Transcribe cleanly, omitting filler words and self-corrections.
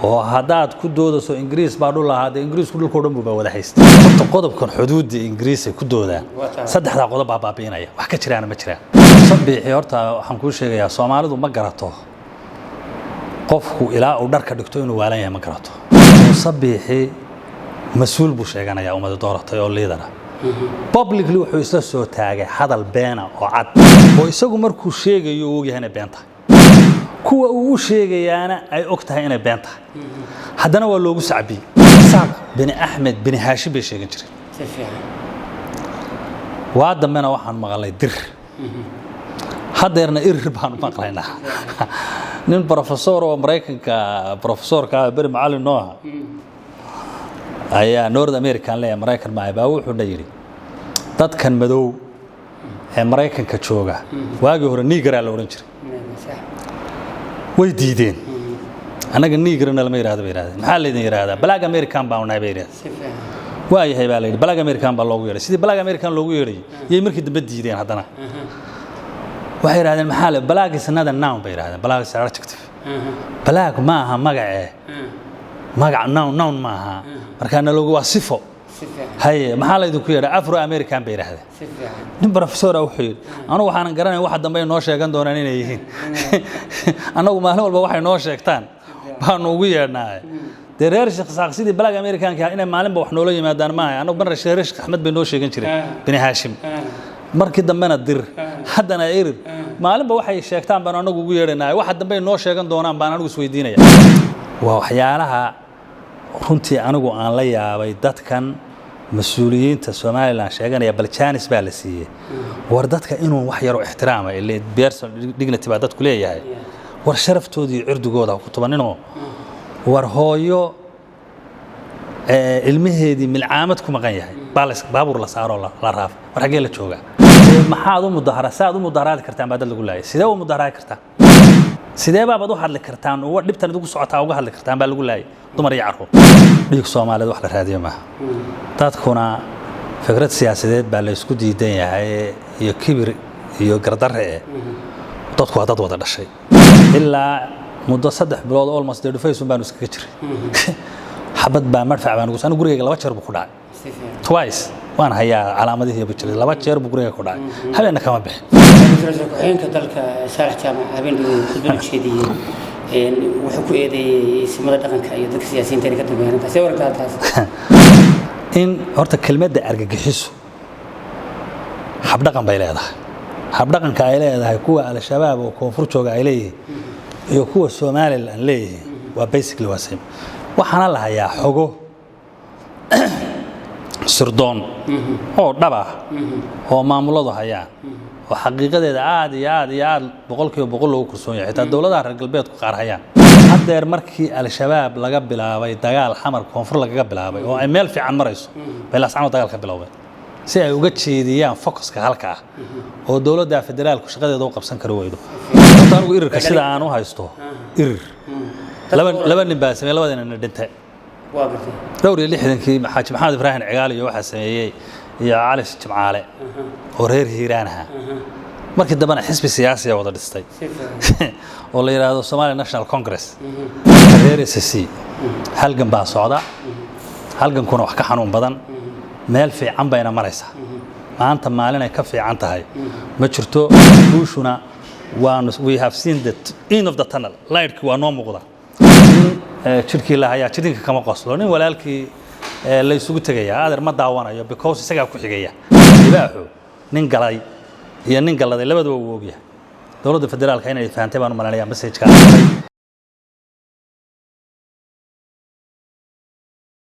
oo hadaad ku doodaso Ingiriis baa dhul lahaad Ingiriis ku dhulkoodan buu wada haystay qodobkan xuduudda Ingiriis ay ku doodaan saddexda qodob baa baabiinaya wax ka jiraan ma jiraan sabbiixi horta waxaan ku sheegayaa Soomaalidu ma garato qofku ilaa uu dharka dhigto inuu waalan yahay ma garato sabbiixi mas'uul buu sheeganaya umada dooratay oo leedana publicly wuxuu isla soo taagay hadal beena oo cad oo isagu markuu sheegayo uu yahay beenta kuwa uu sheegayaana ay ogtahay inay been tahay haddana waa loogu sacbi Isaaq bin Ahmed bin Hashim bay sheegan jiray si fiican waa damana waxaan maqlay dir hadeerna irir baan maqlaynaa nin professor oo Mareykanka professorka bari macallin nooha ayaa North American leeyahay Mareykan ma baa wuxuu dhayiri dadkan madow ee Mareykanka jooga waagi hore Nigeria la oran jiray way diideen anaga Nigerna lama yiraahdo maxaa leedin yiraahdaa Black American baa una beeray waayahay baa leeyahay Black American baa loogu yeeray sidii Black American loogu yeeray yey markii dambe diideen haddana waxay yiraahdeen maxaa le Black is another noun bay yiraahdeen Black is adjective Black ma aha magac noun ma aha markaana loogu waa sifo haye maxaa leedin ku yeeray Afro American bay yiraahdeen nin professor ah wuxuu yiri anu waxaan garanay waxa dambe noo sheegan doonaan inay yihiin anagu maalin walba waxay noo sheegtaan baan ugu yeernaa dereer Sheekh Saaqsidii Black American ka inay maalinba wax noola yimaadaan ma aha anagu ban Sheekh Ahmed bay noo sheegan jiray bin Hashim markii dambena dir haddana irir maalinba waxay sheegtaan baan anagu ugu yeernaa waxa dambe noo sheegan doonaan baan anagu isweydiinaya waa waxyaalaha runtii anigu aan la yaabay dadkan مسؤوليين Soomaaliland sheeganaya balchaanis baa la siiyay war dadka inuu wax yar oo ixtiraama ilaa person dignity baa dadku leeyahay war sharaftoodii cirdigooda ku tubanino war hooyo ilmaheedii milcaamad ku maqan yahay baabuur la saaro la raaf war xagee la jooga maxaad u mudaharaad kartaan baa dad lagu laayay sidee u mudaharaad kartaa sidee baad u hadli kartaan oo dhibtan ugu socotaa uga hadli kartaan baa lagu laayay dumar iyo carruur dhiig Soomaaliyeed wax la raadiyo ma dadkuna fikrad siyaasadeed baa la isku diidan yahay iyo kibir iyo gardarre dadku waa dad wada dhashay ilaa muddo 3 bilood almost the face baan iska jiray xabad baa marfac baan ugu gurigayga 2 jeer buu ku dhacay twice waan hayaa calaamadihii bujirey 2 jeer buu guriga ku dhacay habeena kama bixin ku dalka Saalax Jaamac habeen khudbad jeediyay wuxuu ku eedeeyay simada dhaqanka iyo dadka siyaasiyiinta ka dambeeyay taasi warkaa taas in horta kelmadda argagixiso hab dhaqan bay leedahay hab dhaqanka ay leedahay kuwa al-shabaab oo koonfur jooga ay leeyihiin iyo kuwa Soomaaliland leeyihiin waa basically waa same waxana la hayaa xogo sirdoon oo dhaba oo maamuladu hayaan oo xaqiiqadeeda aad boqolkiiba loogu kursoon yahay xitaa dawladaha reer galbeedku qaar hayaan hadeer markii al-shabaab laga bilaabay dagaal xamar koonfur laga bilaabay oo ay meel fiican marayso bay laascano dagaal ka bilaabay si ay uga jeediyaan focuska halka ah oo dawladda federaalku shaqadeeda u qabsan karo weydo anigu irirka sida aan u haysto irir laba nin baa sameeyay labadana dhintay دوري اللي حدن كي حاج محمد إبراهيم عقالي وواحد سميه يا علي جمعالي ورير هيرانها مركز دبنا حزب سياسي وضد الستي والله يرادو الصومالي ناشنال كونغرس رير سي halgan baa socda halgan kuna wax ka xanuun badan meel fiican bayna maraysa maanta maalin ay ka fiican tahay ma jirto buushuna we have seen the end of the tunnel light waa noo muuqda jirkii la hayaa jirinka kama qoslo nin walaalkii la isugu tagaya adeer ma daawanayo because isaga ku xigaya ibaaxu nin galay iyo nin galaday labadaba uu ogyahay dawladda federaalka inay fahamtay baan u maleynayaa message ka